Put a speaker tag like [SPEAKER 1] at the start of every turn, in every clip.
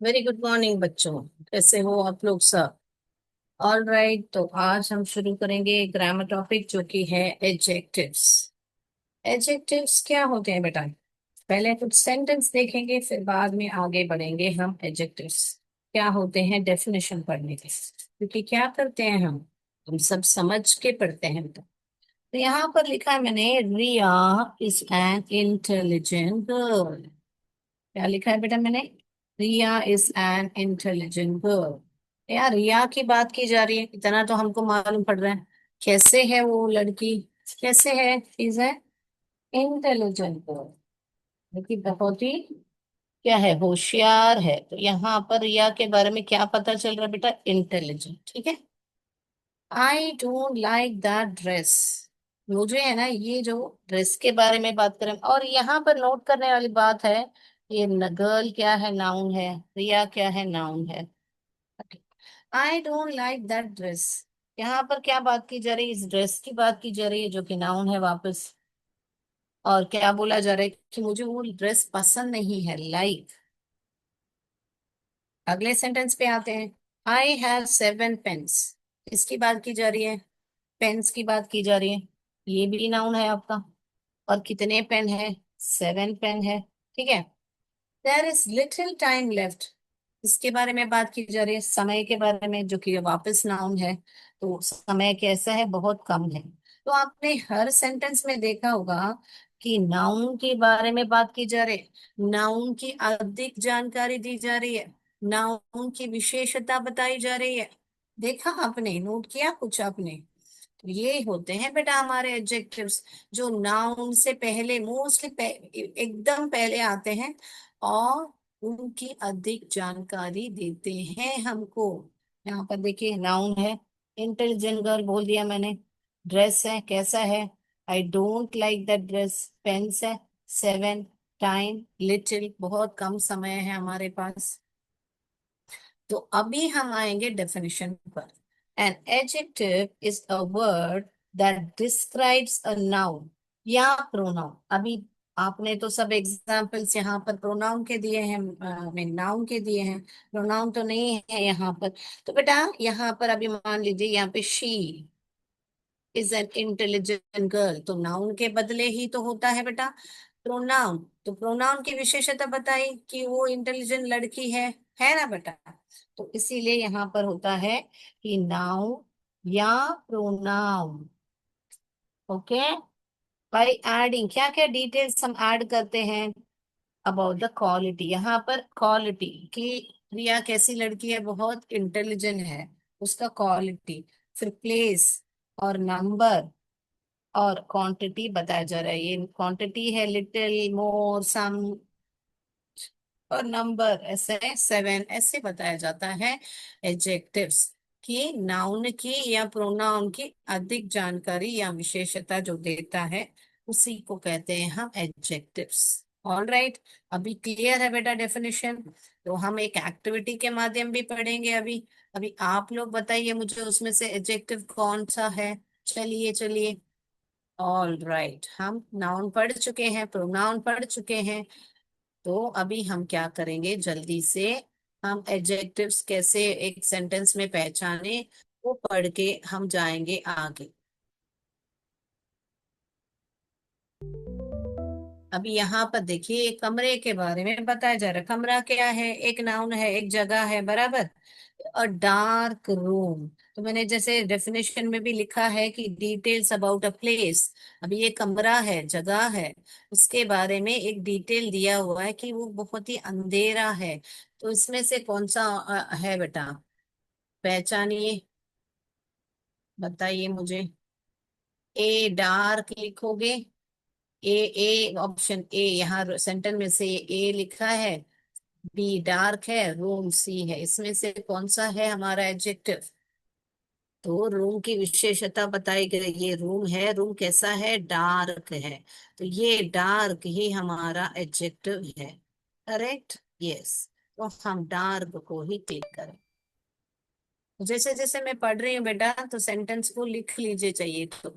[SPEAKER 1] Very good morning बच्चों। कैसे हो आप लोग सब? ऑल राइट, तो आज हम शुरू करेंगे ग्रामर टॉपिक जो कि है एडजेक्टिव्स। एडजेक्टिव्स क्या होते हैं बेटा? पहले कुछ सेंटेंस देखेंगे, फिर बाद में आगे बढ़ेंगे हम एडजेक्टिव्स क्या होते हैं डेफिनेशन पढ़ने के, क्योंकि क्या करते हैं हम सब समझ के पढ़ते हैं। तो यहाँ पर लिखा है मैंने, रिया इज एन इंटेलिजेंट गर्ल। क्या लिखा है बेटा मैंने? रिया इज एन इंटेलिजेंट गर्ल। यार रिया की बात की जा रही है, इतना तो हमको मालूम पड़ रहा है। कैसे है वो लड़की? कैसे है? Is a intelligent girl. लड़की बहुत ही क्या है, होशियार है। तो यहाँ पर रिया के बारे में क्या पता चल रहा है बेटा? इंटेलिजेंट, ठीक है। I don't like that dress. मुझे है ना, ये जो ड्रेस के बारे में बात करें, और यहाँ पर नोट करने वाली बात है, ये गर्ल क्या है? नाउन है। रिया क्या है? नाउन है। I don't like that dress. यहाँ पर क्या बात की जा रही है? इस ड्रेस की बात की जा रही है जो कि नाउन है वापस। और क्या बोला जा रहा है कि मुझे वो ड्रेस पसंद नहीं है, लाइक। अगले सेंटेंस पे आते हैं। I have 7 pens. इसकी बात की जा रही है, पेन्स की बात की जा रही है। ये भी नाउन है आपका। और कितने पेन है? 7 पेन है, ठीक है। There is little time left. इसके बारे में बात की जा रही है, समय के बारे में, जो कि वापस नाउन है। तो समय कैसा है? बहुत कम है। तो आपने हर सेंटेंस में देखा होगा कि नाउन के बारे में बात की जा रही है, नाउन की अधिक जानकारी दी जा रही है, नाउन की विशेषता बताई जा रही है। देखा आपने? नोट किया कुछ आपने? तो ये होते हैं बेटा हमारे एडजेक्टिव्स, जो नाउन से पहले, मोस्टली एकदम पहले आते हैं, और उनकी अधिक जानकारी देते हैं हमको। यहाँ पर देखिए, नाउन है, इंटेलिजेंट गर्ल बोल दिया मैंने। ड्रेस है, कैसा है? I don't like that dress. Pens है, 7। टाइम, लिटिल, बहुत कम समय है हमारे पास। तो अभी हम आएंगे डेफिनेशन पर। An adjective is a word that describes a noun या प्रोनाउन। अभी आपने तो सब एग्जाम्पल्स यहाँ पर प्रोनाउन के दिए हैं, मैं नाउन के दिए हैं। प्रोनाउन तो नहीं है यहाँ पर। तो बेटा यहाँ पर अभी मान लीजिए, यहाँ पे she is an intelligent girl, तो नाउन के बदले ही तो होता है बेटा प्रोनाउन। तो प्रोनाउन की विशेषता बताई कि वो इंटेलिजेंट लड़की है ना बेटा? तो इसीलिए यहाँ पर होता है कि नाउन या प्रोनाउन। ओके। बाय एडिंग, क्या क्या डिटेल्स हम ऐड करते हैं अबाउट द क्वालिटी। यहाँ पर क्वालिटी की, प्रिया कैसी लड़की है? बहुत इंटेलिजेंट है, उसका क्वालिटी। फिर प्लेस और नंबर और क्वांटिटी बताया जा रहा है। ये क्वांटिटी है, लिटिल, मोर, सम। और नंबर ऐसे 7, ऐसे बताया जाता है एडजेक्टिव्स की, नाउन की या प्रोनाउन की अधिक जानकारी या विशेषता जो देता है, उसी को कहते हैं हम एडजेक्टिव्स। All right. अभी क्लियर है बेटा डेफिनेशन? तो हम एक एक्टिविटी के माध्यम भी पढ़ेंगे अभी। अभी आप लोग बताइए मुझे, उसमें से एडजेक्टिव कौन सा है? चलिए चलिए। ऑल राइट, हम नाउन पढ़ चुके हैं, प्रोनाउन पढ़ चुके हैं। तो अभी हम क्या करेंगे जल्दी से, हम एडजेक्टिव्स कैसे एक सेंटेंस में पहचाने, वो पढ़ के हम जाएंगे आगे। अभी यहाँ पर देखिए, कमरे के बारे में बताया जा रहा है। कमरा क्या है? एक नाउन है, एक जगह है, बराबर। अ डार्क रूम, तो मैंने जैसे डेफिनेशन में भी लिखा है कि डिटेल्स अबाउट अ प्लेस। अभी ये कमरा है, जगह है, उसके बारे में एक डिटेल दिया हुआ है कि वो बहुत ही अंधेरा है। तो इसमें से कौन सा है बेटा? पहचानिए, बताइए मुझे। ए डार्क लिखोगे? ए ऑप्शन ए, यहाँ सेंटर में से ए लिखा है। बी डार्क है, रूम सी है। इसमें से कौन सा है हमारा एडजेक्टिव? तो रूम की विशेषता बताई गई, ये रूम है, रूम कैसा है? डार्क है। तो ये डार्क ही हमारा एडजेक्टिव है। Correct, yes. तो हम डार्क को ही क्लिक करें। जैसे जैसे मैं पढ़ रही हूँ बेटा, तो सेंटेंस को लिख लीजिए चाहिए तो।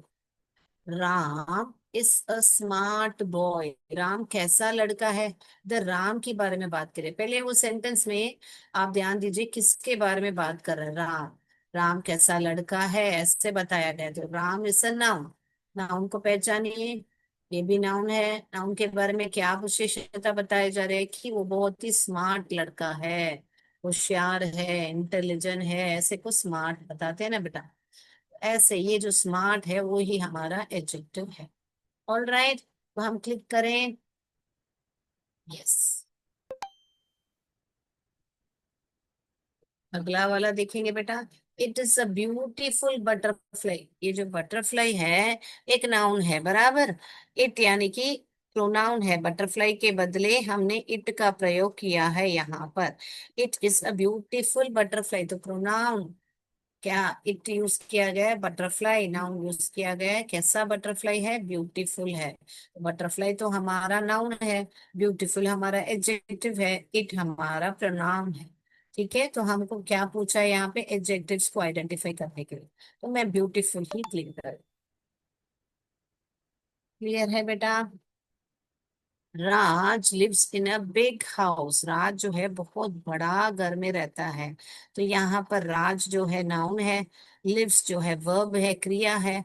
[SPEAKER 1] Ram is a smart boy. Ram कैसा लड़का है। द राम के बारे में बात करें पहले वो सेंटेंस में। आप ध्यान दीजिए किसके बारे में बात कर रहे हैं। राम। राम कैसा लड़का है ऐसे बताया गया, तो Ram is a noun. Noun को पहचानिए। ये भी नाउन है। नाउन के बारे में क्या विशेषता बताई जा रही है कि वो बहुत ही स्मार्ट लड़का है, होशियार है, इंटेलिजेंट है, ऐसे को स्मार्ट बताते हैं ना बेटा। ऐसे ये जो स्मार्ट है वो ही हमारा एडजेक्टिव है। ऑल राइट, तो हम क्लिक करें। यस। अगला वाला देखेंगे बेटा। It is a beautiful butterfly. ये जो बटरफ्लाई है एक नाउन है बराबर। इट यानी कि प्रोनाउन है, बटरफ्लाई के बदले हमने इट का प्रयोग किया है यहाँ पर। It is a beautiful butterfly, तो प्रोनाउन क्या इट यूज किया गया है, बटरफ्लाई नाउन यूज किया गया है। कैसा बटरफ्लाई है, ब्यूटीफुल है। बटरफ्लाई तो हमारा नाउन है, ब्यूटीफुल हमारा एडजेक्टिव है, इट हमारा प्रनाउन है। ठीक है, तो हमको क्या पूछा है यहाँ पे, एडजेक्टिव्स को आइडेंटिफाई करने के लिए, तो मैं ब्यूटीफुल ही क्लिक कर। क्लियर है बेटा। Raj lives in a big house. Raj जो है बहुत बड़ा घर में रहता है। तो यहाँ पर राज जो है नाउन है, लिव्स जो है वर्ब है, क्रिया है।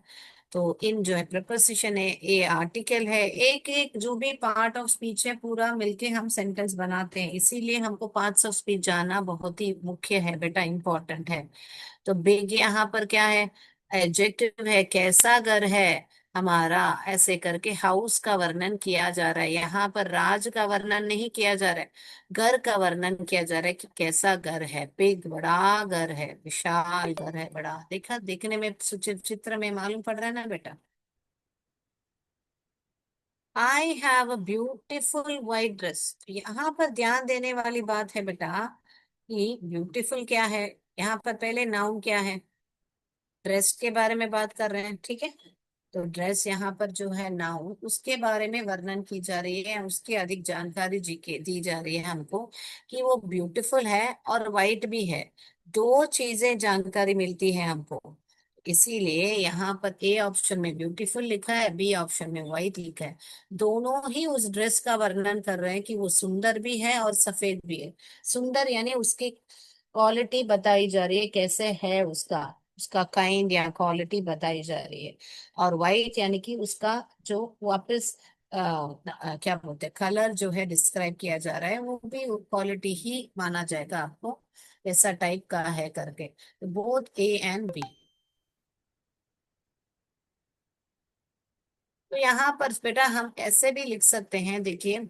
[SPEAKER 1] तो इन जो है प्रपोजिशन है, ए आर्टिकल है। एक एक जो भी पार्ट ऑफ स्पीच है पूरा मिलके हम सेंटेंस बनाते हैं, इसीलिए हमको पार्ट्स ऑफ स्पीच जानना बहुत ही मुख्य है बेटा, इंपॉर्टेंट है। तो बिग यहाँ पर क्या है, एडजेक्टिव है। कैसा घर है हमारा, ऐसे करके हाउस का वर्णन किया जा रहा है। यहाँ पर राज का वर्णन नहीं किया जा रहा है, घर का वर्णन किया जा रहा है कि कैसा घर है। बिग बड़ा घर है, विशाल घर है, बड़ा। देखा, देखने में चित्र में मालूम पड़ रहा है ना बेटा। I have a beautiful white dress. यहाँ पर ध्यान देने वाली बात है बेटा कि ब्यूटीफुल क्या है। यहाँ पर पहले नाउन क्या है, ड्रेस के बारे में बात कर रहे हैं, ठीक है। तो ड्रेस यहाँ पर जो है नाउन, उसके बारे में वर्णन की जा रही है, उसकी अधिक जानकारी जी के दी जा रही है हमको कि वो ब्यूटीफुल है और वाइट भी है। दो चीजें जानकारी मिलती है हमको, इसीलिए यहाँ पर ए ऑप्शन में ब्यूटीफुल लिखा है, बी ऑप्शन में वाइट लिखा है। दोनों ही उस ड्रेस का वर्णन कर रहे हैं कि वो सुंदर भी है और सफेद भी है। सुंदर यानी उसकी क्वालिटी बताई जा रही है, कैसे है उसका, उसका काइंड या क्वालिटी बताई जा रही है। और वाइट यानी कि उसका जो वापस क्या बोलते हैं, कलर जो है डिस्क्राइब किया जा रहा है, वो भी क्वालिटी ही माना जाएगा आपको, ऐसा टाइप का है करके। तो बोथ ए एंड बी। तो यहाँ पर बेटा हम ऐसे भी लिख सकते हैं, देखिए।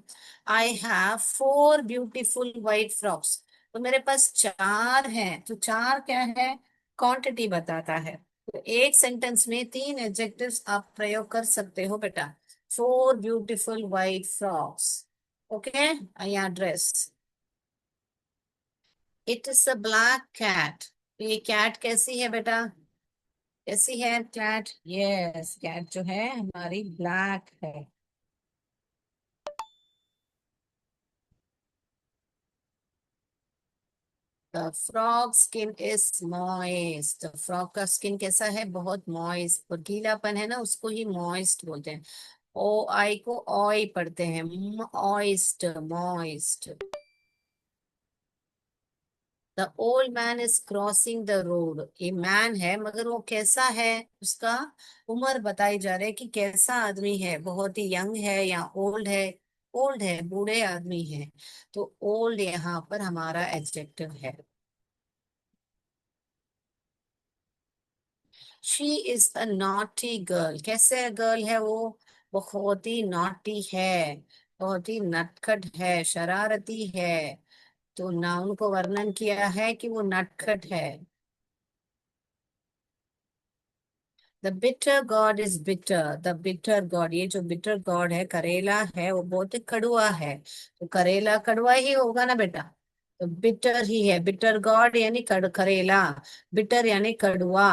[SPEAKER 1] I have 4 beautiful white frocks. तो मेरे पास चार हैं, तो चार क्या है, क्वांटिटी बताता है। तो एक सेंटेंस में 3 एडजेक्टिव्स आप प्रयोग कर सकते हो बेटा। 4 ब्यूटीफुल वाइट फ्रॉक्स। ओके, या dress. It is a black cat. ये कैट कैसी है बेटा, कैसी है कैट। यस, कैट जो है हमारी ब्लैक है। The frog skin is moist. Frog का स्किन कैसा है, बहुत मॉइस्ट, और गीलापन है ना, उसको ही मॉइस्ट बोलते हैं। ओ आई को ऑय पढ़ते हैं, moist, moist. The old man is crossing the road. ये मैन है मगर वो कैसा है, उसका उम्र बताई जा रही है कि कैसा आदमी है, बहुत ही यंग है या ओल्ड है। ओल्ड है, बूढ़े आदमी है। तो ओल्ड यहाँ पर हमारा एडजेक्टिव है। She is a naughty girl. कैसे गर्ल है वो, बहुत ही नॉटी है, बहुत ही नटखट है, शरारती है। तो नाउन को वर्णन किया है कि वो नटखट है। The bitter gourd is bitter. The bitter gourd, ये जो बिटर गॉड है, करेला है, वो बहुत ही कड़वा है। तो करेला कड़वा ही होगा ना बेटा। तो बिटर ही है, बिटर गॉड यानी करेला, बिटर यानी कड़वा।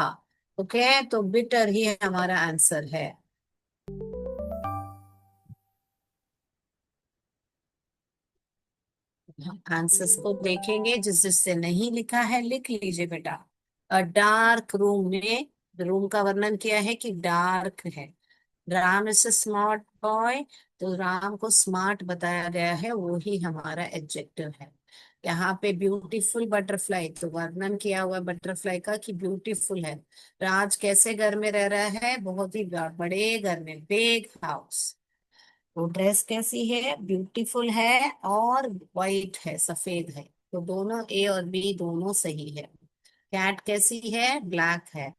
[SPEAKER 1] ओके, तो बिटर ही हमारा आंसर है। आंसर्स को देखेंगे, जिस जिससे नहीं लिखा है लिख लीजिए बेटा। अ डार्क रूम में, रूम का वर्णन किया है कि डार्क है। Ram is a smart boy. तो राम को स्मार्ट बताया गया है, वो ही हमारा एडजेक्टिव है। यहाँ पे ब्यूटीफुल बटरफ्लाई, तो वर्णन किया हुआ बटरफ्लाई का कि ब्यूटीफुल है। राज कैसे घर में रह रहा है? बहुत ही बड़े घर में, बिग हाउस। वो ड्रेस कैसी है? ब्यूटीफुल है और वाइट है, सफेद है। तो दोनों ए और बी दोनों सही है। कैट कैसी है? ब्लैक है।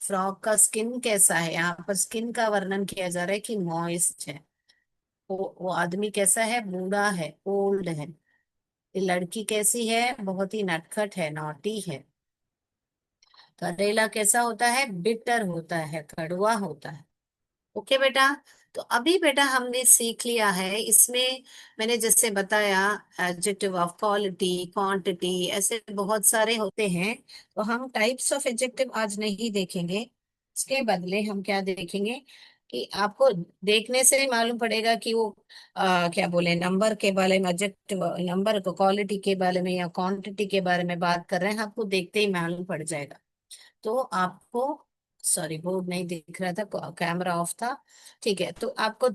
[SPEAKER 1] फ्रॉक का स्किन कैसा है? यहाँ पर स्किन का वर्णन किया जा रहा है कि मॉइस्ट है। वो आदमी कैसा है? बूढ़ा है, ओल्ड है। ये लड़की कैसी है? बहुत ही नटखट है, नॉटी है। करेला कैसा होता है? बिटर होता है, कड़वा होता है। ओके बेटा। तो अभी बेटा हमने सीख लिया है इसमें, मैंने जैसे बताया, एडजेक्टिव ऑफ क्वालिटी, क्वांटिटी, ऐसे बहुत सारे होते हैं। तो हम टाइप्स ऑफ एडजेक्टिव आज नहीं देखेंगे। इसके बदले हम क्या देखेंगे कि आपको देखने से ही मालूम पड़ेगा कि वो क्या बोले, नंबर के बारे में, एडजेक्टिव नंबर को क्वालिटी के बारे में या क्वांटिटी के बारे में बात कर रहे हैं, आपको देखते ही मालूम पड़ जाएगा। तो आपको, सॉरी बोर्ड नहीं दिख रहा था, कैमरा ऑफ था। ठीक है, तो आपको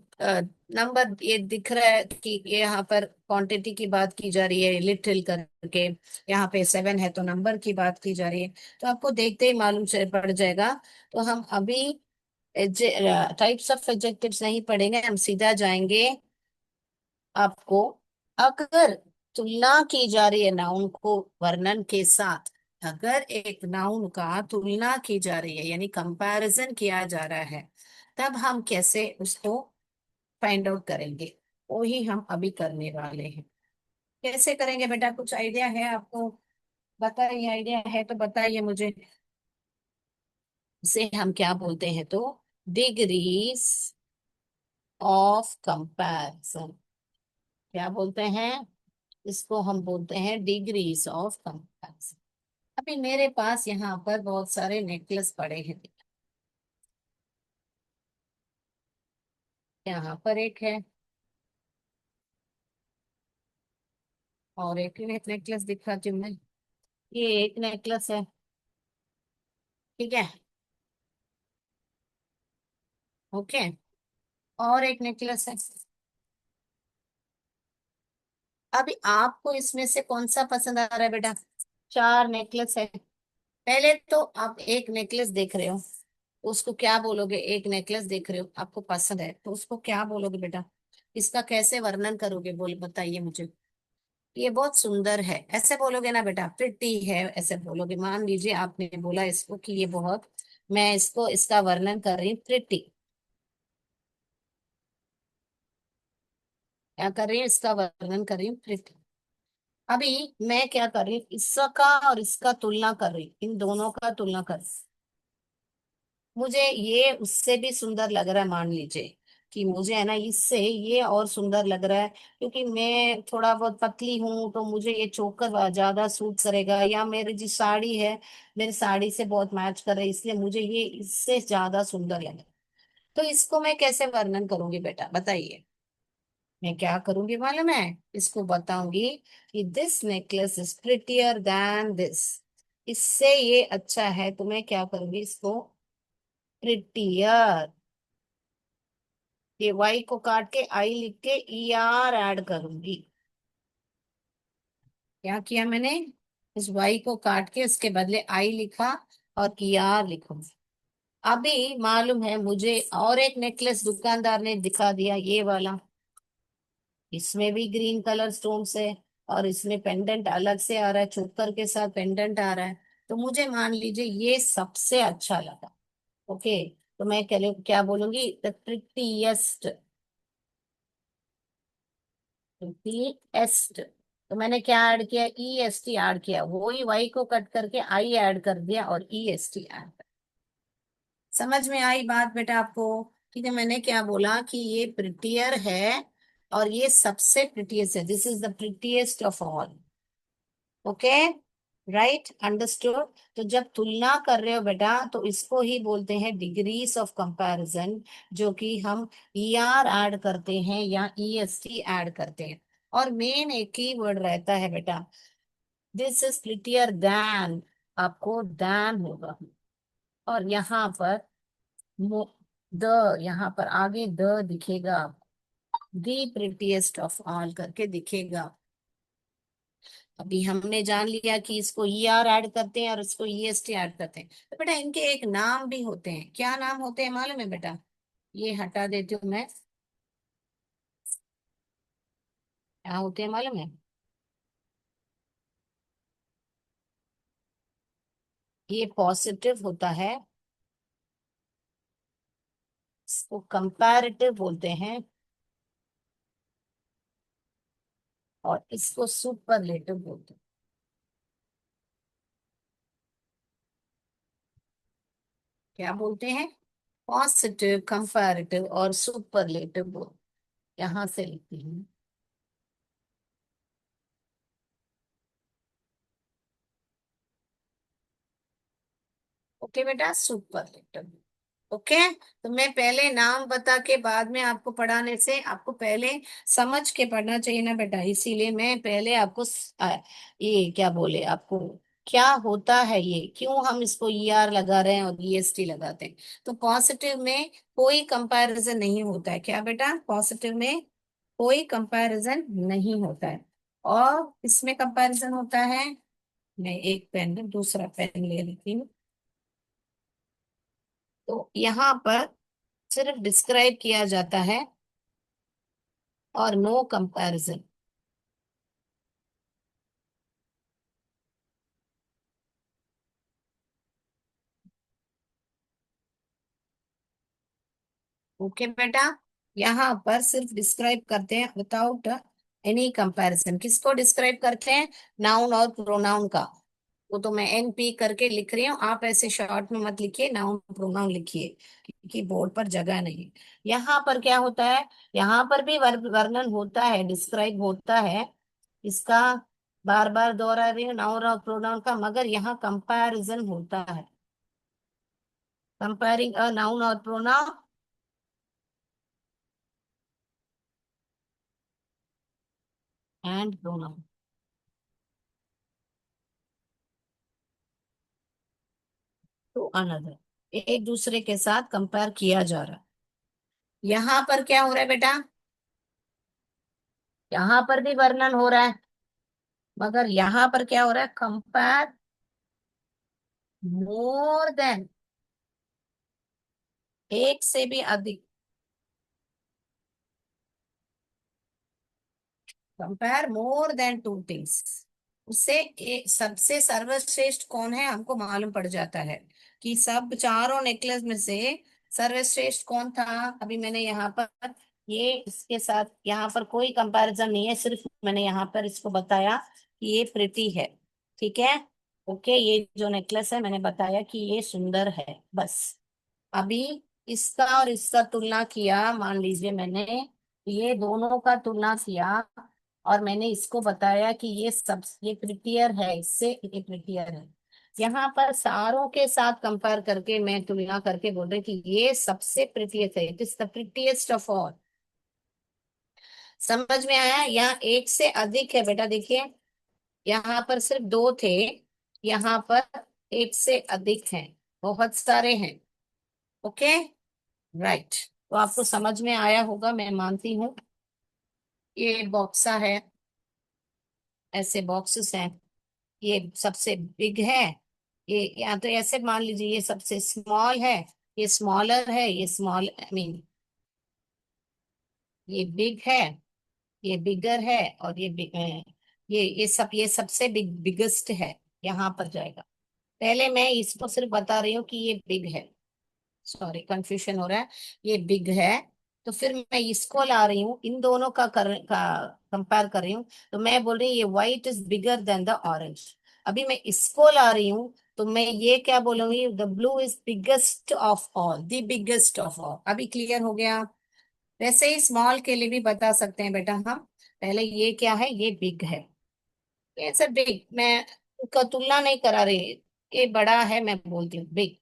[SPEAKER 1] नंबर ये दिख रहा है कि ये यहाँ पर क्वांटिटी की बात की जा रही है लिटिल करके। यहाँ पे 7 है तो नंबर की बात की जा रही है। तो आपको देखते ही मालूम चल पड़ जाएगा। तो हम अभी टाइप्स ऑफ एडजेक्टिव्स नहीं पढ़ेंगे, हम सीधा जाएंगे आपको। अगर तुलना की जा रही है नाउन को वर्णन के साथ, अगर एक नाउन का तुलना की जा रही है यानी कंपैरिजन किया जा रहा है, तब हम कैसे उसको फाइंड आउट करेंगे, वो ही हम अभी करने वाले हैं। कैसे करेंगे बेटा, कुछ आइडिया है आपको? बताइए, आइडिया है तो बताइए मुझे। इसे हम क्या बोलते हैं तो, डिग्रीज ऑफ कंपैरिजन। क्या बोलते हैं? इसको हम बोलते हैं डिग्रीज ऑफ कंपैरिजन। अभी मेरे पास यहाँ पर बहुत सारे नेकलेस पड़े हैं। यहाँ पर एक है, और एक नेकलेस दिखाती हूँ मैं। ये एक नेकलेस है, ठीक है। ओके। और एक नेकलेस है। अभी आपको इसमें से कौन सा पसंद आ रहा है बेटा? 4 नेकलेस है। पहले तो आप एक नेकलेस देख रहे हो, उसको क्या बोलोगे? एक नेकलेस देख रहे हो, आपको पसंद है तो उसको क्या बोलोगे बेटा? इसका कैसे वर्णन करोगे, बोल बताइए मुझे। ये बहुत सुंदर है ऐसे बोलोगे ना बेटा? प्रिटी है ऐसे बोलोगे? मान लीजिए आपने बोला इसको कि ये बहुत, मैं इसको इसका वर्णन कर रही हूँ प्रिटी। क्या कर रही हूँ? इसका वर्णन कर रही हूँ प्रिटी। अभी मैं क्या कर रही हूँ, इसका और इसका तुलना कर रही हूँ, इन दोनों का तुलना कर रही हूँ। मुझे ये उससे भी सुंदर लग रहा है, मान लीजिए कि मुझे है ना इससे ये और सुंदर लग रहा है, क्योंकि मैं थोड़ा बहुत पतली हूँ तो मुझे ये चोकर ज्यादा सूट करेगा, या मेरी जो साड़ी है, मेरी साड़ी से बहुत मैच कर रही है, इसलिए मुझे ये इससे ज्यादा सुंदर लगे। तो इसको मैं कैसे वर्णन करूंगी बेटा, बताइए। मैं क्या करूंगी मालूम है? इसको बताऊंगी कि this necklace is prettier then this. इससे ये अच्छा है, तो मैं क्या करूंगी इसको, प्रिटियर, ये वाई को काट के आई लिख के ई आर ऐड करूंगी। क्या किया मैंने? इस वाई को काट के उसके बदले आई लिखा और ई आर लिखूंगी। अभी मालूम है मुझे, और एक नेकलेस दुकानदार ने दिखा दिया, ये वाला। इसमें भी ग्रीन कलर स्टोन्स है, और इसमें पेंडेंट अलग से आ रहा है, चोकर के साथ पेंडेंट आ रहा है। तो मुझे मान लीजिए ये सबसे अच्छा लगा। ओके। तो मैं क्या बोलूंगी? The prettiest. एस्ट। तो मैंने क्या ऐड किया? ई एस टी ऐड किया, वही वाई को कट करके आई ऐड कर दिया और ई एस टी ऐड। समझ में आई बात बेटा आपको? ठीक है, मैंने क्या बोला कि ये प्रिटियर है और ये सबसे प्रिटिएस्ट है, this is the prettiest of all. Okay, right, understood. तो जब तुलना कर रहे हो बेटा, तो इसको ही बोलते हैं डिग्रीज ऑफ कंपैरिजन, जो कि हम ई आर ऐड करते हैं या ई एस टी ऐड करते हैं। और मेन एक ही वर्ड रहता है बेटा, दिस इज प्रिटियर दैन, आपको दैन होगा। और यहाँ पर द, यहाँ पर आगे द दिखेगा, दी प्रिटीएस्ट ऑफ ऑल करके दिखेगा। अभी हमने जान लिया कि इसको ई आर ऐड करते हैं और इसको ई एस टी ऐड करते हैं, तो बेटा इनके एक नाम भी होते हैं। क्या नाम होते हैं मालूम है बेटा? ये हटा देती हूँ मैं। क्या होते हैं मालूम है? ये पॉजिटिव होता है, इसको कंपैरेटिव बोलते हैं, और इसको सुपरलेटिव बोलते हैं। क्या बोलते हैं? पॉजिटिव, कंपैरेटिव और सुपरलेटिव बोल। यहां से लिखती हूँ। ओके बेटा, सुपरलेटिव। ओके। तो मैं पहले नाम बता के बाद में आपको पढ़ाने से आपको पहले समझ के पढ़ना चाहिए ना बेटा, इसीलिए मैं पहले आपको ये क्या बोले आपको, क्या होता है ये, क्यों हम इसको ई आर लगा रहे हैं और ई एस टी लगाते हैं। तो पॉजिटिव में कोई कंपैरिजन नहीं होता है। क्या बेटा? पॉजिटिव में कोई कंपैरिजन नहीं होता है, और इसमें कंपैरिजन होता है। मैं एक पेन, दूसरा पेन ले लेती हूँ। तो यहाँ पर सिर्फ डिस्क्राइब किया जाता है और नो कंपैरिजन। ओके बेटा, यहाँ पर सिर्फ डिस्क्राइब करते हैं विदाउट एनी कंपैरिजन। किसको डिस्क्राइब करते हैं? नाउन और प्रोनाउन का। वो तो मैं एन पी करके लिख रही हूँ, आप ऐसे शॉर्ट में मत लिखिए, नाउन प्रोनाउन लिखिए, क्योंकि बोर्ड पर जगह नहीं। यहाँ पर क्या होता है? यहाँ पर भी वर्णन होता है, डिस्क्राइब होता है इसका। बार बार दोहरा रही हूँ नाउन और प्रोनाउन का, मगर यहाँ कंपैरिजन होता है। कंपेयरिंग अ नाउन और pronoun and pronoun to another, एक दूसरे के साथ कंपेयर किया जा रहा है। यहाँ पर क्या हो रहा है बेटा? यहाँ पर भी वर्णन हो रहा है, मगर यहाँ पर क्या हो रहा है? कंपेयर मोर देन, एक से भी अधिक। कंपेयर मोर देन टू थिंग्स। उससे सबसे सर्वश्रेष्ठ कौन है हमको मालूम पड़ जाता है, कि सब चारों नेकलेस में से सर्वश्रेष्ठ कौन था। अभी मैंने यहाँ पर ये इसके साथ यहाँ पर कोई कंपैरिजन नहीं है, सिर्फ मैंने यहाँ पर इसको बताया कि ये प्रिटी है। ठीक है। ओके, ये जो नेकलेस है मैंने बताया कि ये सुंदर है, बस। अभी इसका और इसका तुलना किया, मान लीजिए मैंने ये दोनों का तुलना किया, और मैंने इसको बताया कि ये प्रिटियर है, इससे ये प्रिटियर है। यहाँ पर सारों के साथ कंपेयर करके मैं तुलना करके बोल रही कि ये सबसे प्रिटियस्ट है, it is the prettiest of all. समझ में आया? यहाँ एक से अधिक है बेटा, देखिए यहाँ पर सिर्फ दो थे, यहाँ पर एक से अधिक हैं, बहुत सारे हैं। Okay, right. तो आपको समझ में आया होगा, मैं मानती हूँ। ये बॉक्सा है, ऐसे बॉक्सेस हैं। ये सबसे बिग है, ये या तो ऐसे मान लीजिए ये सबसे स्मॉल है, ये स्मॉलर है, ये स्मॉल आई मीन ये बिग है, ये बिगर है, और ये बिग है। ये सबसे बिगेस्ट है, यहाँ पर जाएगा। पहले मैं इसको सिर्फ बता रही हूँ कि ये बिग है, सॉरी कंफ्यूजन हो रहा है। ये बिग है, तो फिर मैं इसको ला रही हूँ, इन दोनों का कंपेयर कर रही हूँ। तो मैं बोल रही हूँ ये white is bigger than the orange. अभी मैं इसको ला रही हूँ, तो मैं ये क्या बोलूंगी? The blue is biggest of all, the biggest of all. अभी क्लियर हो गया? वैसे ही स्मॉल के लिए भी बता सकते हैं बेटा हम। पहले ये क्या है? ये बिग है, ये सब बिग, मैं उनका तुलना नहीं करा रही। ये बड़ा है, मैं बोलती हूँ बिग।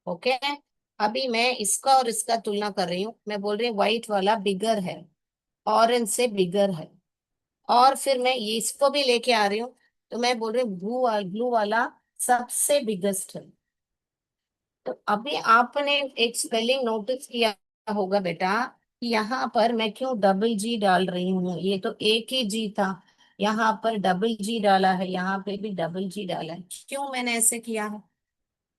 [SPEAKER 1] ओके। अभी मैं इसका और इसका तुलना कर रही हूँ, मैं बोल रही हूँ व्हाइट वाला बिगर है, ऑरेंज से बिगर है। और फिर मैं ये इसको भी लेके आ रही हूँ, तो मैं बोल रही हूँ ब्लू वाला सबसे बिगेस्ट है। तो अभी आपने एक स्पेलिंग नोटिस किया होगा बेटा कि यहाँ पर मैं क्यों डबल जी डाल रही हूँ। ये तो एक ही जी था, यहाँ पर डबल जी डाला है, यहाँ पे भी डबल जी डाला है। क्यों मैंने ऐसे किया है?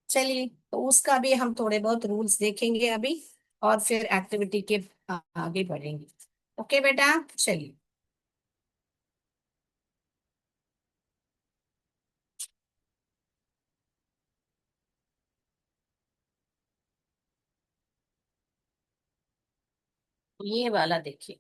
[SPEAKER 1] चलिए, तो उसका भी हम थोड़े बहुत रूल्स देखेंगे अभी, और फिर एक्टिविटी के आगे बढ़ेंगे। ओके बेटा, चलिए। ये वाला देखिए,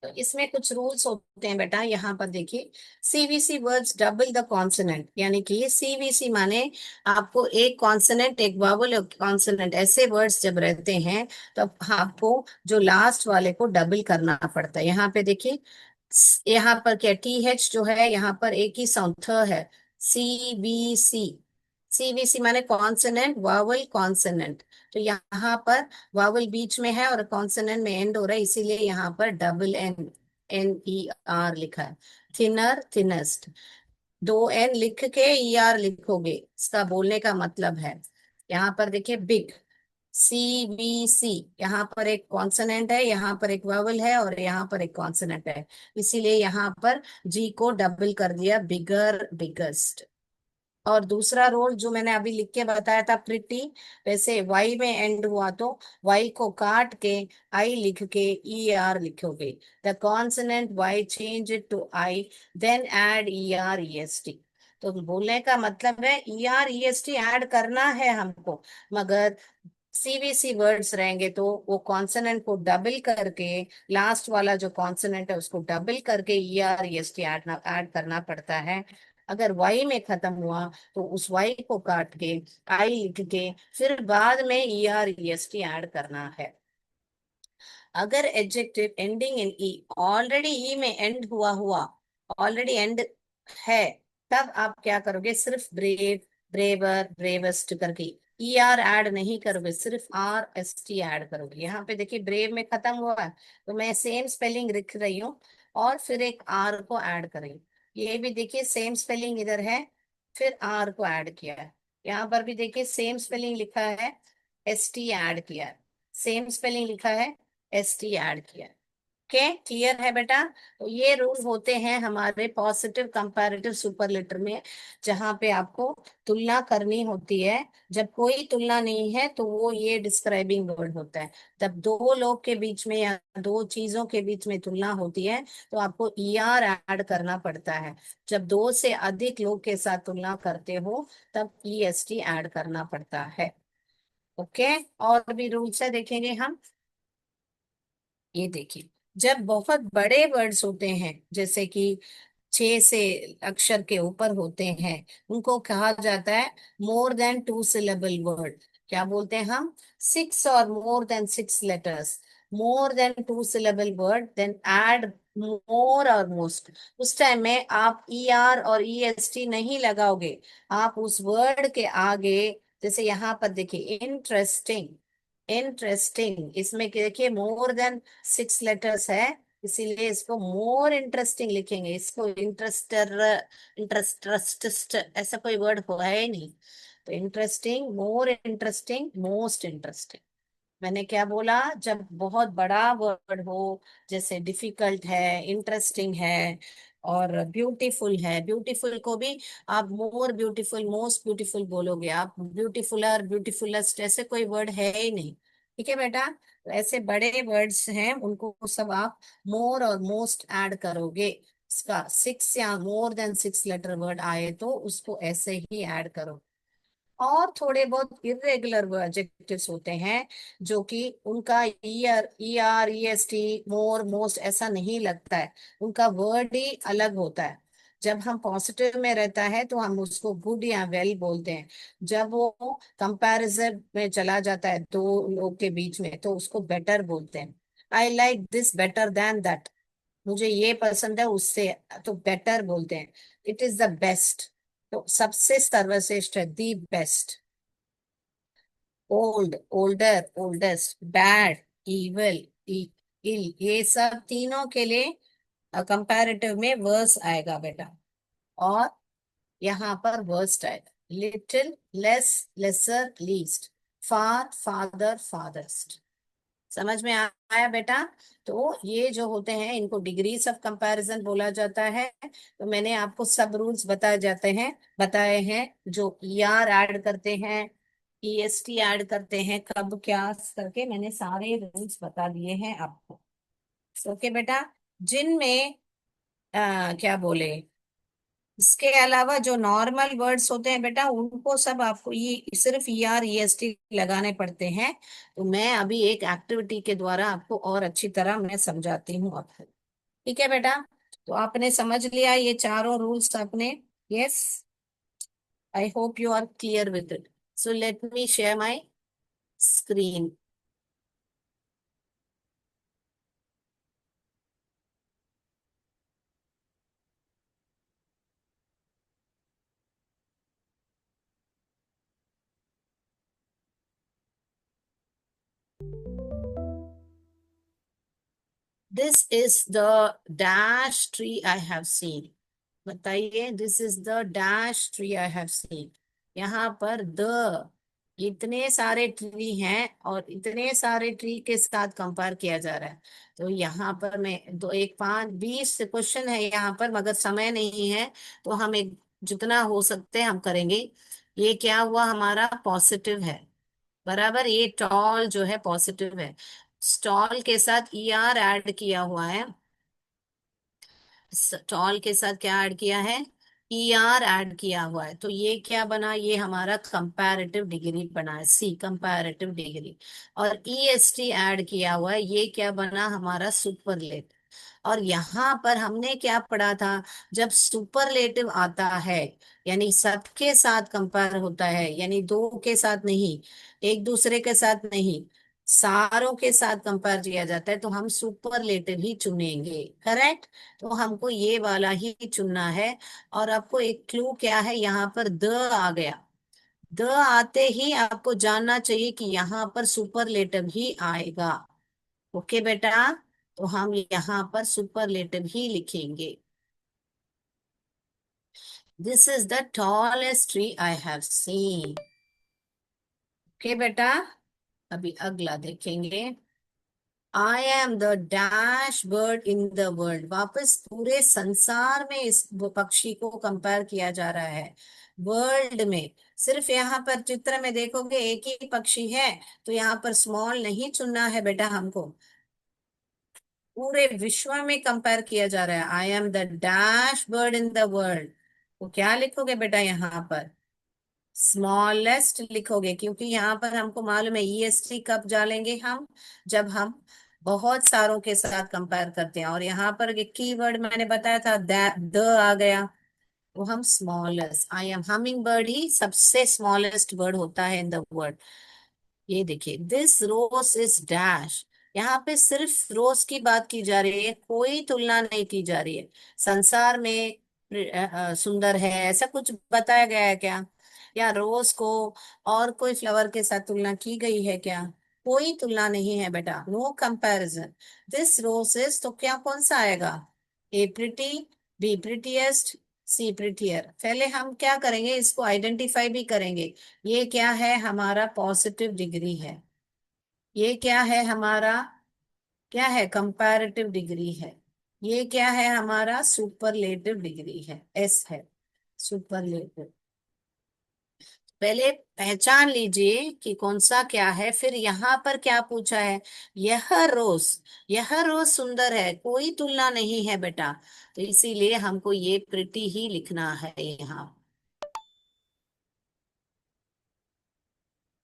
[SPEAKER 1] तो इसमें कुछ रूल्स होते हैं बेटा। यहाँ पर देखिए, CVC words double the consonant, यानी कि ये सीवीसी माने आपको एक कॉन्सोनेंट, एक वावल और कॉन्सोनेंट, ऐसे वर्ड्स जब रहते हैं तो आपको जो लास्ट वाले को डबल करना पड़ता है। यहाँ पे देखिए, यहाँ पर क्या टी एच जो है, यहाँ पर एक ही साउंड थ है, सीवीसी। सीवीसी माने कॉन्सोनेंट वावल कॉन्सोनेंट। तो यहाँ पर वावल बीच में है और कॉन्सोनेंट में एंड हो रहा है, इसीलिए यहाँ पर double N, N E R लिखा है। थिनर, थिनेस्ट, दो एन लिख के ई आर लिखोगे, इसका बोलने का मतलब है। यहाँ पर देखिए बिग, सी बी सी, यहाँ पर एक कॉन्सोनेंट है, यहाँ पर एक वावल है और यहाँ पर एक कॉन्सोनेंट है, इसीलिए यहाँ पर जी को डबल कर दिया, बिगर, बिगेस्ट। और दूसरा रोल जो मैंने अभी लिख के बताया था प्रिटी, वैसे वाई में एंड हुआ तो वाई को काट के आई लिख के ई आर लिखोगे। The consonant Y change it to I, then add E R E S T. तो बोलने का मतलब है E R E S T add करना है हमको, मगर सीवीसी वर्ड्स रहेंगे तो वो कॉन्सोनेंट को डबल करके, लास्ट वाला जो कॉन्सोनेंट है उसको डबल करके ई R E S T add करना पड़ता है। अगर वाई में खत्म हुआ तो उस वाई को काट के आई लिख के फिर बाद में E R E S T add करना है। अगर adjective ending in E, already E में एंड हुआ हुआ, ऑलरेडी एंड है, तब आप क्या करोगे, सिर्फ ब्रेव, ब्रेवर, ब्रेवेस्ट करके ई आर ऐड नहीं करोगे, सिर्फ आर एस टी ऐड करोगे। यहाँ पे देखिए ब्रेव में खत्म हुआ है तो मैं सेम स्पेलिंग लिख रही हूँ और फिर एक आर को ऐड कर रही हूँ। ये भी देखिए सेम स्पेलिंग इधर है, फिर आर को ऐड किया है। यहाँ पर भी देखिए सेम स्पेलिंग लिखा है, एस टी ऐड किया है, सेम स्पेलिंग लिखा है, एस टी ऐड किया। ओके, क्लियर है बेटा? तो ये रूल होते हैं हमारे पॉजिटिव कंपैरेटिव सुपरलेटिव में, जहां पे आपको तुलना करनी होती है। जब कोई तुलना नहीं है तो वो ये डिस्क्राइबिंग वर्ड होता है। जब दो लोग के बीच में या दो चीजों के बीच में तुलना होती है तो आपको ई आर ऐड करना पड़ता है। जब दो से अधिक लोग के साथ तुलना करते हो तब ई एस टी ऐड करना पड़ता है। ओके, और भी रूल्स है, देखेंगे हम। ये देखिए, जब बहुत बड़े वर्ड्स होते हैं, जैसे कि 6 से अक्षर के ऊपर होते हैं, उनको कहा जाता है more than two syllable word. क्या बोलते हैं हम? 6 और more than 6 letters, more than two syllable word, then add more और मोस्ट। उस टाइम में आप ई आर और ई एस टी नहीं लगाओगे, आप उस वर्ड के आगे, जैसे यहाँ पर देखिए इंटरेस्टिंग, इंटरेस्टिंग, इसमें देखिए मोर देन 6 लेटर्स है, इसीलिए इसको मोर इंटरेस्टिंग लिखेंगे। इसको इंटरेस्टर, इंटरेस्ट, ऐसा कोई वर्ड हो है ही नहीं। तो interesting, more interesting, most interesting. मैंने क्या बोला? जब बहुत बड़ा वर्ड हो, जैसे डिफिकल्ट है, इंटरेस्टिंग है और ब्यूटीफुल है, ब्यूटीफुल को भी आप मोर ब्यूटीफुल, मोस्ट ब्यूटीफुल बोलोगे, आप ब्यूटीफुलर, ब्यूटीफुलेस्ट, ऐसे कोई वर्ड है ही नहीं। ठीक है बेटा? तो ऐसे बड़े वर्ड्स हैं उनको सब आप मोर और मोस्ट ऐड करोगे। इसका 6 या मोर देन 6 लेटर वर्ड आए तो उसको ऐसे ही ऐड करो। और थोड़े बहुत इरेगुलर एडजेक्टिव्स होते हैं जो कि उनका ईयर, E R E S T, more, most ऐसा नहीं लगता है, उनका वर्ड ही अलग होता है। जब हम पॉजिटिव में रहता है तो हम उसको गुड या वेल बोलते हैं, जब वो कंपैरिजन में चला जाता है दो लोग के बीच में तो उसको बेटर बोलते हैं। I like this better than that, मुझे ये पसंद है उससे, तो बेटर बोलते हैं। इट इज द बेस्ट, तो सबसे सर्वश्रेष्ठ है, the best. Old, older, oldest, bad, evil, ill, ये सब तीनों के लिए कंपैरेटिव में वर्स आएगा बेटा। और यहाँ पर वर्स्ट आएगा लिटिल, लेस, लेसर, लीस्ट, फार, फादर, फादर्स्ट। समझ में आया बेटा? तो ये जो होते हैं इनको डिग्रीज ऑफ कंपैरिजन बोला जाता है। तो मैंने आपको सब रूल्स बताए हैं जो ईआर ऐड करते हैं, ईएसटी ऐड करते हैं, कब क्या करके मैंने सारे रूल्स बता दिए हैं आपको। ओके बेटा। जिनमें क्या बोले, इसके अलावा जो नॉर्मल वर्ड्स होते हैं बेटा उनको सब आपको ये सिर्फ ईआर ईएसटी लगाने पड़ते हैं। तो मैं अभी एक एक्टिविटी के द्वारा आपको और अच्छी तरह मैं समझाती हूँ आपको। ठीक है बेटा? तो आपने समझ लिया ये चारों रूल्स आपने? Yes, I hope you are clear with it. So let me share my screen. This is the dash tree I have seen. बताइए, this is the dash tree I have seen. यहाँ पर the इतने सारे tree हैं और इतने सारे tree के साथ कंपेयर किया जा रहा है। तो यहाँ पर मैं दो एक 5 20 क्वेश्चन है यहाँ पर, मगर समय नहीं है। तो हम एक जितना हो सकते हैं हम करेंगे। ये क्या हुआ, हमारा पॉजिटिव है। बराबर, ये टॉल जो है पॉजिटिव है। स्टॉल के साथ ईआर ऐड किया हुआ है। टॉल के साथ क्या ऐड किया है, ईआर ऐड किया हुआ है। तो ये क्या बना, ये हमारा कंपैरेटिव डिग्री बना है, सी कंपैरेटिव डिग्री। और ईएसटी ऐड किया हुआ है, ये क्या बना हमारा सुपरलेटिव। और यहाँ पर हमने क्या पढ़ा था, जब सुपरलेटिव आता है यानी सबके साथ कंपेयर होता है, यानी दो के साथ नहीं, एक दूसरे के साथ नहीं, सारों के साथ कंपेयर किया जाता है, तो हम सुपरलेटिव ही चुनेंगे। करेक्ट? तो हमको ये वाला ही चुनना है। और आपको एक क्लू क्या है, यहाँ पर द आ गया। द आते ही आपको जानना चाहिए कि यहाँ पर सुपरलेटिव ही आएगा। ओके बेटा? तो हम यहाँ पर सुपरलेटिव ही लिखेंगे। This is the tallest tree I have scene. Okay बेटा? अभी अगला देखेंगे। आई am the dash bird in the world. वापस पूरे संसार में इस पक्षी को कंपेयर किया जा रहा है, वर्ल्ड में। सिर्फ यहाँ पर चित्र में देखोगे एक ही पक्षी है, तो यहाँ पर स्मॉल नहीं चुनना है बेटा हमको, पूरे विश्व में कंपेयर किया जा रहा है। आई am the dash bird in the world. तो क्या लिखोगे बेटा यहाँ पर, स्मॉलेस्ट लिखोगे, क्योंकि यहाँ पर हमको मालूम है ईएसटी कब डालेंगे हम, जब हम बहुत सारों के साथ कंपेयर करते हैं। और यहाँ पर एक कीवर्ड मैंने बताया था, द आ गया। तो हम smallest, I am hummingbird ही सबसे स्मॉलेस्ट बर्ड होता है इन द वर्ल्ड। ये देखिए, दिस रोज इज डैश। यहाँ पे सिर्फ रोज की बात की जा रही है, कोई तुलना नहीं की जा रही है। संसार में सुंदर है ऐसा कुछ बताया गया है क्या, या रोज को और कोई फ्लावर के साथ तुलना की गई है क्या? कोई तुलना नहीं है बेटा, no comparison. This rose is, तो क्या कौन सा आएगा, A pretty, B prettiest, C prettier. पहले हम क्या करेंगे, इसको आइडेंटिफाई भी करेंगे। ये क्या है, हमारा पॉजिटिव डिग्री है। ये क्या है हमारा, क्या है, कंपैरेटिव डिग्री है। ये क्या है, हमारा सुपरलेटिव डिग्री है, एस है, सुपरलेटिव। पहले पहचान लीजिए कि कौन सा क्या है। फिर यहाँ पर क्या पूछा है, यह रोज, यह रोज सुंदर है, कोई तुलना नहीं है बेटा। तो इसीलिए हमको ये प्रिटी ही लिखना है यहाँ।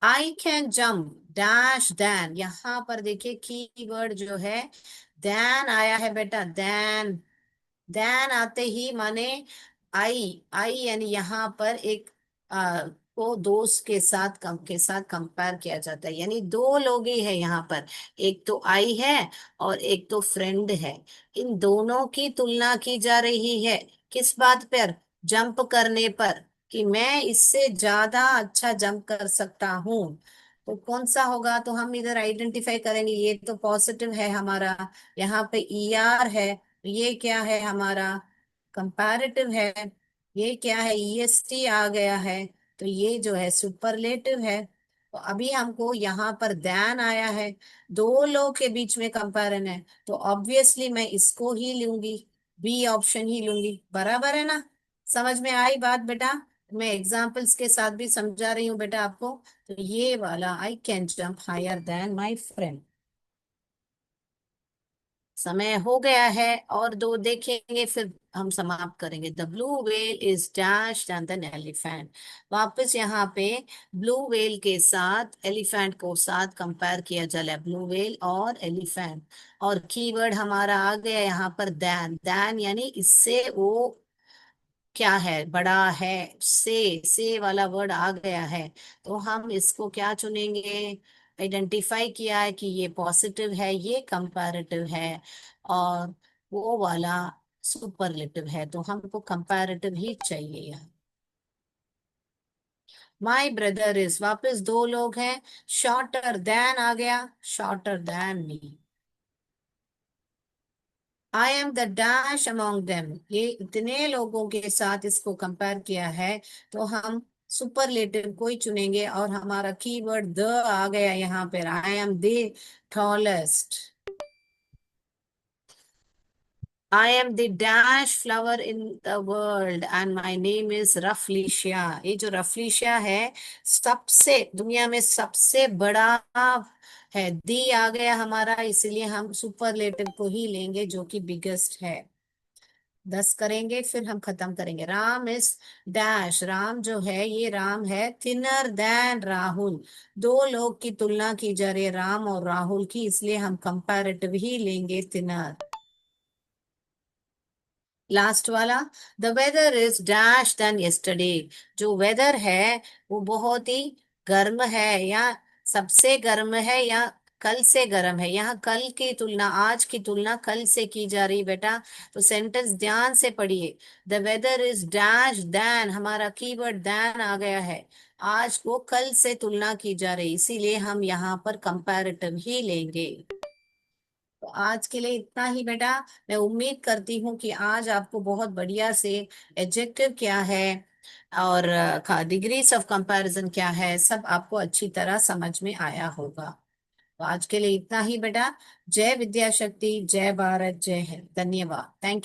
[SPEAKER 1] I can jump dash than. यहाँ पर देखिए कीवर्ड जो है देन आया है बेटा, देन। देन आते ही माने आई, आई यानी यहाँ पर एक को दोस्त के साथ कंपेयर किया जाता है, यानी दो लोग ही है यहाँ पर। एक तो आई है और एक तो फ्रेंड है। इन दोनों की तुलना की जा रही है, किस बात पर, जंप करने पर, कि मैं इससे ज्यादा अच्छा जंप कर सकता हूँ। तो कौन सा होगा, तो हम इधर आइडेंटिफाई करेंगे, ये तो पॉजिटिव है हमारा, यहाँ पे ईआर है। ये क्या है हमारा, कंपैरेटिव है। ये क्या है, ईएसटी आ गया है। तो ये जो है सुपरलेटिव है। तो अभी हमको यहाँ पर दैन आया है, दो लोग के बीच में कंपैरिजन है, तो ऑब्वियसली मैं इसको ही लूंगी, बी ऑप्शन ही लूंगी। बराबर है ना? समझ में आई बात बेटा? मैं एग्जाम्पल्स के साथ भी समझा रही हूँ बेटा आपको। तो ये वाला I can jump higher than my friend. समय हो गया है, और दो देखेंगे फिर हम समाप्त करेंगे। The blue whale is dash and an elephant. वापस यहाँ पे ब्लू व्हेल के साथ एलिफेंट को साथ कंपेयर किया चला, ब्लू व्हेल और एलिफेंट। और कीवर्ड हमारा आ गया यहाँ पर दैन। दैन यानी इससे वो क्या है, बड़ा है। से वाला वर्ड आ गया है, तो हम इसको क्या चुनेंगे? आइडेंटिफाई किया है कि ये पॉजिटिव है, ये कंपैरेटिव है, और वो वाला सुपरलेटिव है, तो हमको कंपैरेटिव ही चाहिए यहाँ। माई ब्रदर इज, वापस दो लोग हैं, शॉर्टर देन आ गया, shorter than me. I am the dash among them, ये इतने लोगों के साथ इसको कंपेयर किया है, तो हम सुपरलेटिव को ही चुनेंगे, और हमारा कीवर्ड द आ गया यहाँ पर। I am the tallest. I am the dash flower in the world and my name is Rafflesia. ये जो रफलीशिया है, सबसे दुनिया में सबसे बड़ा है। दी आ गया हमारा, इसलिए हम सुपरलेटिव को ही लेंगे जो कि बिगेस्ट है। 10 करेंगे फिर हम खत्म करेंगे। राम इज डैश, राम जो है ये राम है थिनर देन राहुल। दो लोग की तुलना की जा रही है, राम और राहुल की, इसलिए हम कंपैरेटिव ही लेंगे, थिनर। लास्ट वाला, the weather is dash than yesterday. जो वेदर है वो बहुत ही गर्म है, या सबसे गर्म है, या कल से गर्म है। यहाँ कल की तुलना, आज की तुलना कल से की जा रही बेटा, तो सेंटेंस ध्यान से पढ़िए। The weather is dash than, हमारा कीवर्ड देन आ गया है, आज को कल से तुलना की जा रही, इसीलिए हम यहाँ पर कंपैरेटिव ही लेंगे। तो आज के लिए इतना ही बेटा। मैं उम्मीद करती हूँ कि आज आपको बहुत बढ़िया से एडजेक्टिव क्या है और डिग्रीज ऑफ कंपैरिजन क्या है, सब आपको अच्छी तरह समझ में आया होगा। तो आज के लिए इतना ही बेटा। जय विद्या शक्ति, जय भारत, जय हिंद, धन्यवाद, थैंक